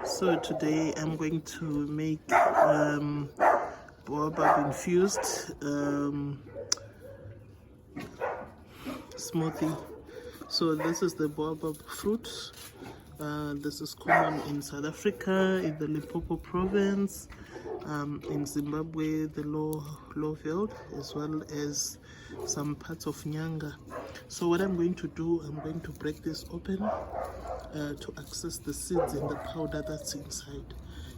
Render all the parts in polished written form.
So today I'm going to make Boabab infused smoothie. So this is the Boabab fruit. This is common in South Africa, in the Limpopo province, in Zimbabwe, the low veld, as well as some parts of Nyanga. So what I'm going to do, I'm going to break this open to access the seeds and the powder that's inside,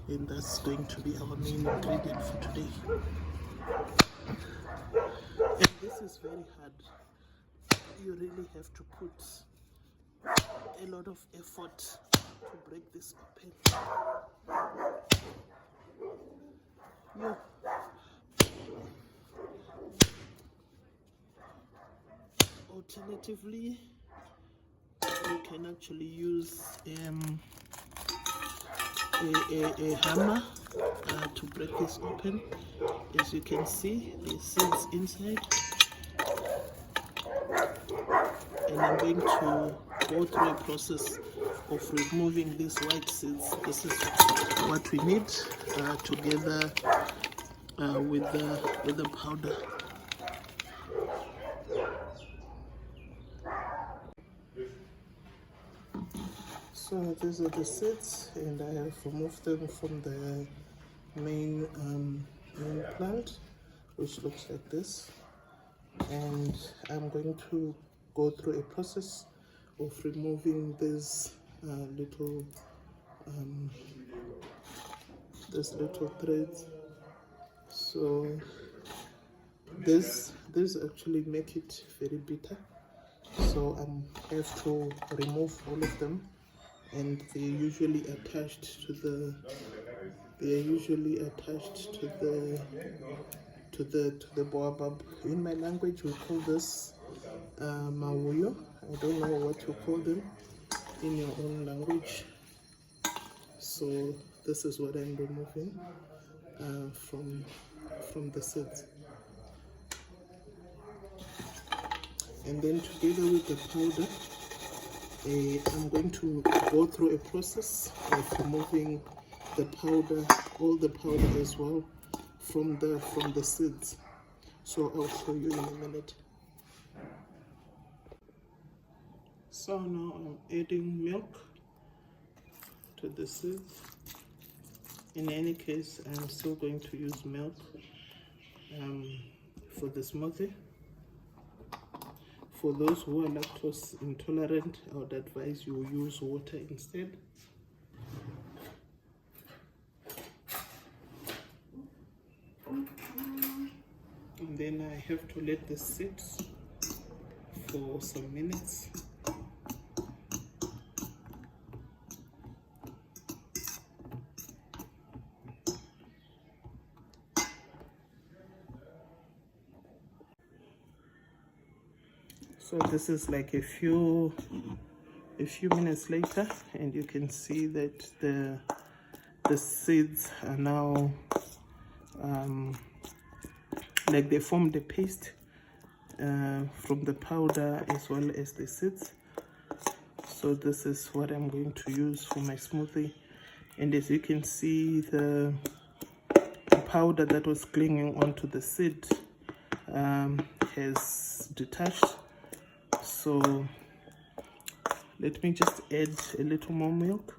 and that's going to be our main ingredient for today. And this is very hard. You really have to put a lot of effort to break this open. Yeah. Alternatively, you can actually use a hammer to break this open. As you can see, the seeds inside, and I'm going to go through a process of removing these white seeds. This is what we need together with the powder. So these are the seeds, and I have removed them from the main plant, which looks like this. And I'm going to go through a process of removing these little threads. So this actually make it very bitter. So I have to remove all of them, and they're usually attached to the baobab. In my language we call this Mauyu. I don't know what you call them in your own language. So this is what I'm removing from the seeds. And then together with the powder, I'm going to go through a process of removing the powder, all the powder as well, from the seeds. So I'll show you in a minute. So now I'm adding milk to the seeds. In any case, I'm still going to use milk for the smoothie. For those who are lactose intolerant, I would advise you use water instead. And then I have to let this sit for some minutes. So this is like a few minutes later, and you can see that the seeds are now like they formed a paste from the powder as well as the seeds. So this is what I'm going to use for my smoothie. And as you can see, the powder that was clinging onto the seed has detached. So let me just add a little more milk.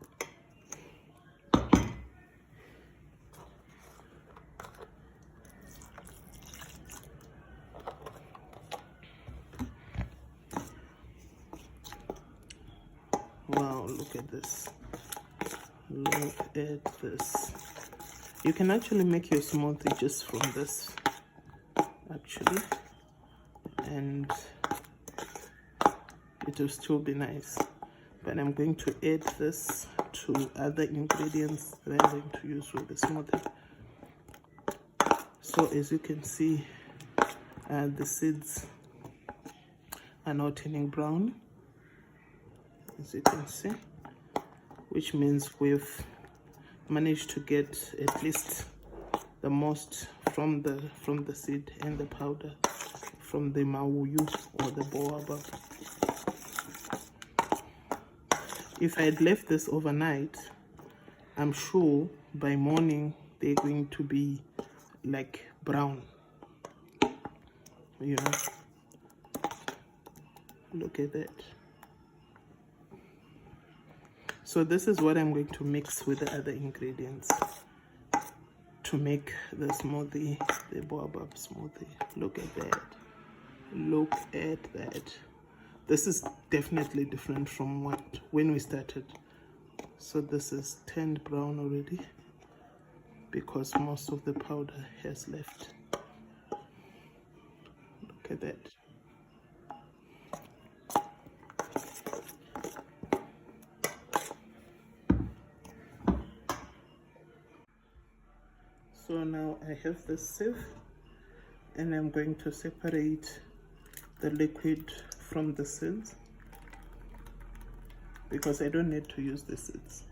Wow, look at this. Look at this. You can actually make your smoothie just from this, actually, and it will still be nice. But I'm going to add this to other ingredients that I'm going to use with the smoothie. So as you can see, the seeds are now turning brown, as you can see, which means we've managed to get at least the most from the seed and the powder from the Mauyu or the Boabab. If I had left this overnight, I'm sure by morning they're going to be like brown. You know, look at that. So this is what I'm going to mix with the other ingredients to make the smoothie, the baobab smoothie. Look at that. Look at that. This is definitely different from when we started. So this is turned brown already because most of the powder has left. Look at that. So now I have this sieve and I'm going to separate the liquid from the seeds because I don't need to use the seeds,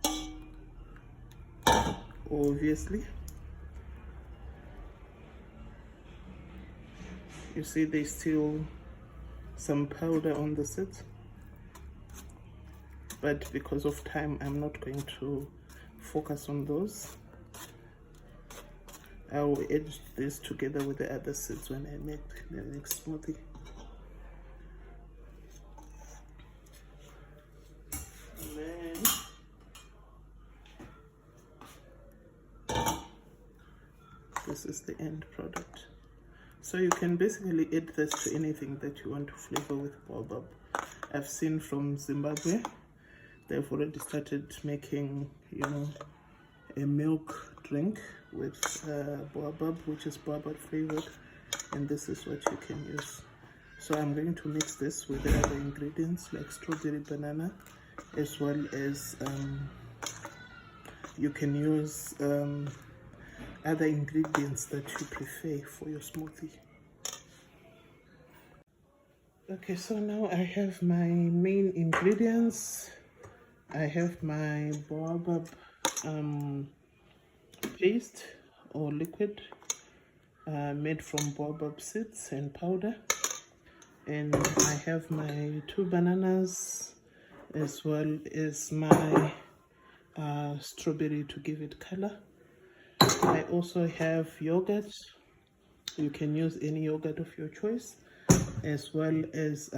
obviously. You see there's still some powder on the seeds, but because of time I'm not going to focus on those. I will add this together with the other seeds when I make the next smoothie. And then this is the end product. So you can basically add this to anything that you want to flavor with baobab. I've seen from Zimbabwe, they've already started making, you know, a milk drink with baobab, which is baobab flavored, and this is what you can use. So I'm going to mix this with the other ingredients like strawberry, banana, as well as you can use other ingredients that you prefer for your smoothie. Okay, so now I have my main ingredients. I have my baobab paste or liquid made from baobab seeds and powder, and I have my 2 bananas as well as my strawberry to give it color. I also have yogurt. You can use any yogurt of your choice, as well as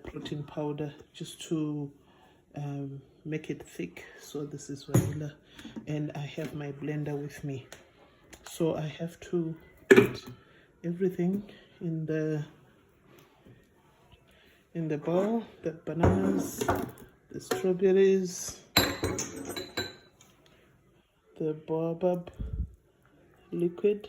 protein powder just to make it thick. So this is vanilla, and I have my blender with me. So I have to put everything in the bowl: the bananas, the strawberries, the baobab liquid,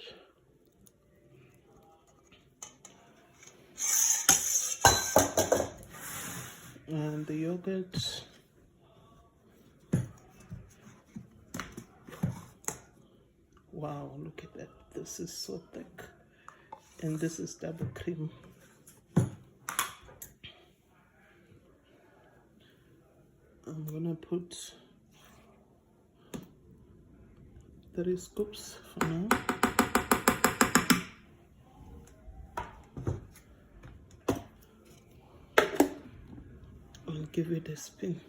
and the yogurt. Wow, look at that. This is so thick. And this is double cream. I'm gonna put 3 scoops for now. I'll give it a spin.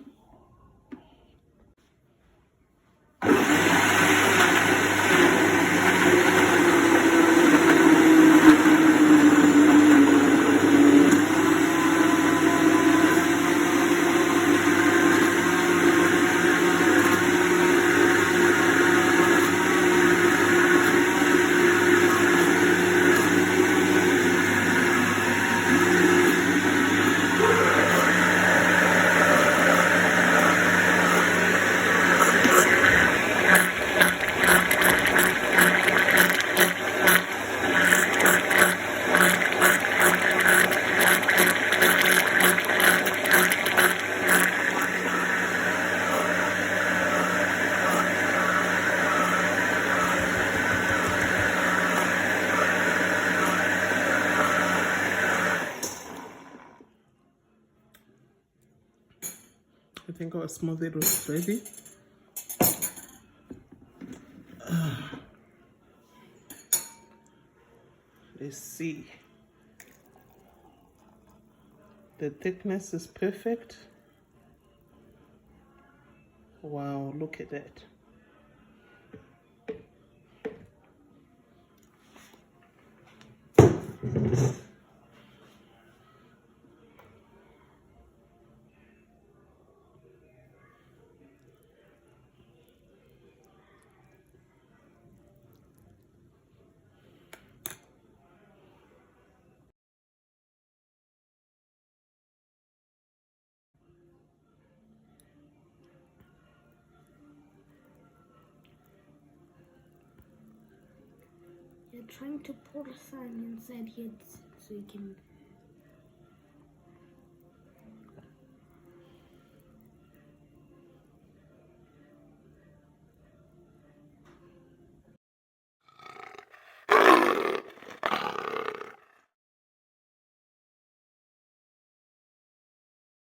I think our smoothie is ready. Let's see. The thickness is perfect. Wow, look at that. You're trying to pour some inside here so you can